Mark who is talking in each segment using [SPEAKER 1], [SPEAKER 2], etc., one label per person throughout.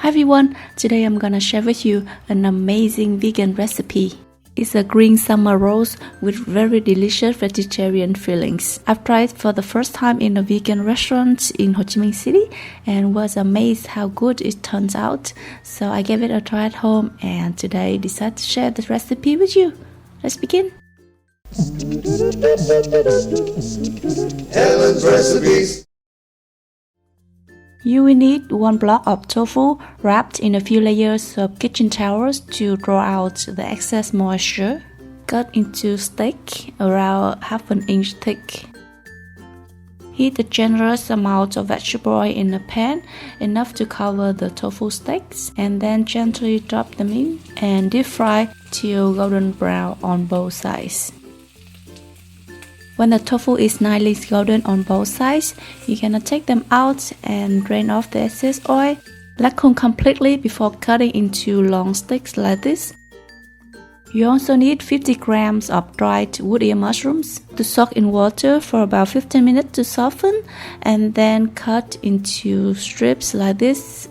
[SPEAKER 1] Hi everyone, today I'm gonna share with you an amazing vegan recipe. It's a green summer rolls with very delicious vegetarian fillings. I've tried for the first time in a vegan restaurant in Ho Chi Minh City and was amazed how good it turns out. So I gave it a try at home and today decided to share the recipe with you. Let's begin.
[SPEAKER 2] Helen's Recipes.
[SPEAKER 1] You will need 1 block of tofu wrapped in a few layers of kitchen towels to draw out the excess moisture. Cut into steak around half an inch thick. Heat a generous amount of vegetable oil in a pan, enough to cover the tofu steaks, and then gently drop them in and deep fry till golden brown on both sides. When the tofu is nicely golden on both sides, you're gonna take them out and drain off the excess oil. Let cool completely before cutting into long sticks like this. You also need 50 grams of dried wood ear mushrooms to soak in water for about 15 minutes to soften and then cut into strips like this.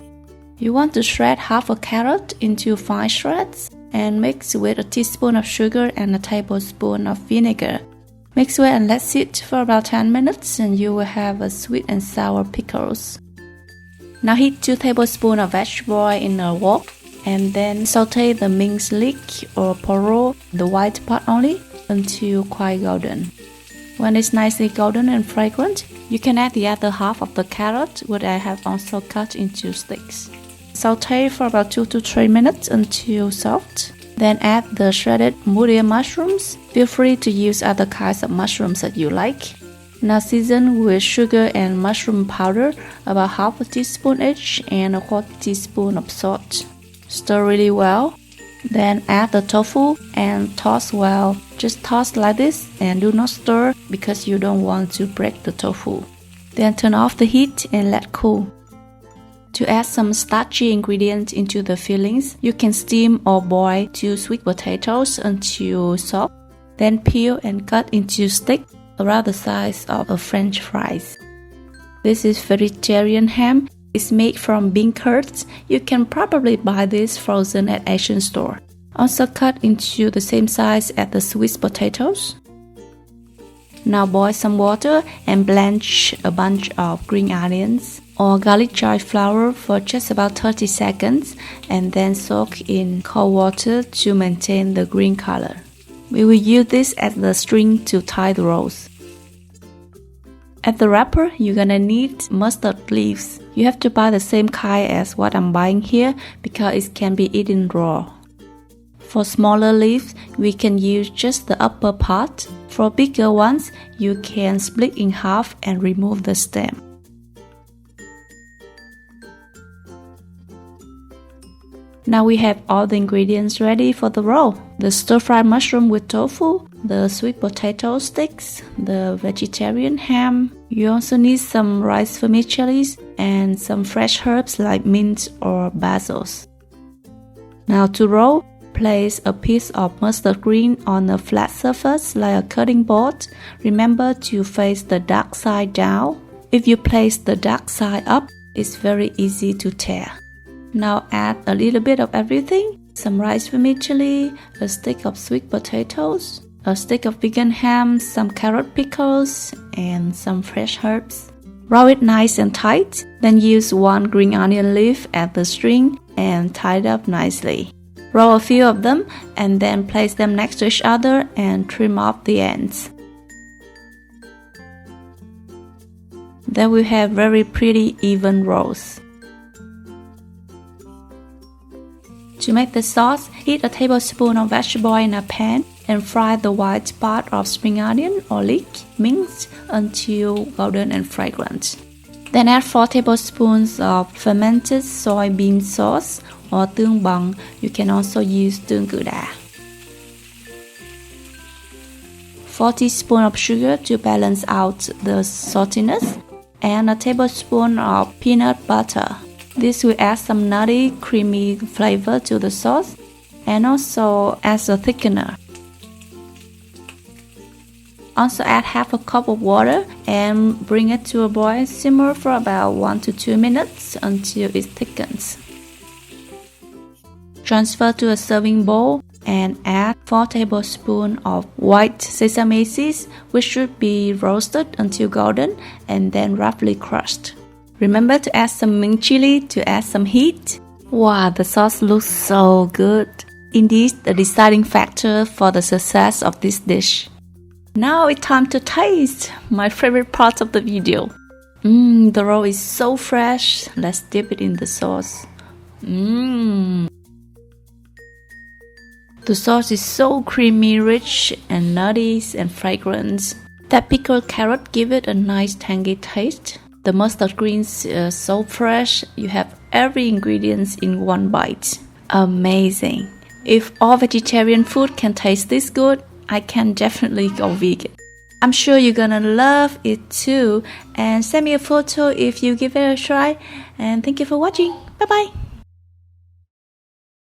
[SPEAKER 1] You want to shred half a carrot into fine shreds and mix with a teaspoon of sugar and a tablespoon of vinegar. Mix well and let sit for about 10 minutes and you will have a sweet and sour pickles. Now heat 2 tablespoons of vegetable oil in a wok and then saute the minced leek or poro, the white part only, until quite golden. When it's nicely golden and fragrant, you can add the other half of the carrot, which I have also cut into sticks. Saute for about 2 to 3 minutes until soft. Then add the shredded wood ear mushrooms. Feel free to use other kinds of mushrooms that you like. Now season with sugar and mushroom powder, about half a teaspoon each and a quarter teaspoon of salt. Stir really well. Then add the tofu and toss well. Just toss like this and do not stir because you don't want to break the tofu. Then turn off the heat and let cool. To add some starchy ingredients into the fillings, you can steam or boil 2 sweet potatoes until soft. Then peel and cut into sticks around the size of a French fries. This is vegetarian ham. It's made from bean curds. You can probably buy this frozen at Asian store. Also cut into the same size as the sweet potatoes. Now boil some water and blanch a bunch of green onions or garlic chive flour for just about 30 seconds and then soak in cold water to maintain the green color. We will use this as the string to tie the rolls. At the wrapper, you're gonna need mustard leaves. You have to buy the same kind as what I'm buying here because it can be eaten raw. For smaller leaves, we can use just the upper part. For bigger ones, you can split in half and remove the stem. Now we have all the ingredients ready for the roll. The stir-fried mushroom with tofu, the sweet potato sticks, the vegetarian ham. You also need some rice vermicelli and some fresh herbs like mint or basil. Now to roll, place a piece of mustard green on a flat surface like a cutting board. Remember to face the dark side down. If you place the dark side up, it's very easy to tear. Now add a little bit of everything. Some rice vermicelli, a stick of sweet potatoes, a stick of vegan ham, some carrot pickles, and some fresh herbs. Roll it nice and tight. Then use 1 green onion leaf as the string and tie it up nicely. Roll a few of them and then place them next to each other and trim off the ends. Then we have very pretty even rolls. To make the sauce, heat a tablespoon of vegetable oil in a pan and fry the white part of spring onion or leek minced until golden and fragrant. Then add 4 tablespoons of fermented soybean sauce or tương bằng. You can also use tương cự đà. 4 teaspoons of sugar to balance out the saltiness and a tablespoon of peanut butter. This will add some nutty, creamy flavor to the sauce and also as a thickener. Also add half a cup of water and bring it to a boil. Simmer for about 1 to 2 minutes until it thickens. Transfer to a serving bowl and add 4 tablespoons of white sesame seeds, which should be roasted until golden and then roughly crushed. Remember to add some mint chili to add some heat. Wow, the sauce looks so good. Indeed, the deciding factor for the success of this dish. Now it's time to taste, my favorite part of the video. The roll is so fresh. Let's dip it in the sauce. The sauce is so creamy, rich, and nutty and fragrant. That pickled carrot gives it a nice tangy taste. The mustard greens are so fresh. You have every ingredient in one bite. Amazing. If all vegetarian food can taste this good, I can definitely go vegan. I'm sure you're gonna love it too. And send me a photo if you give it a try. And thank you for watching. Bye bye.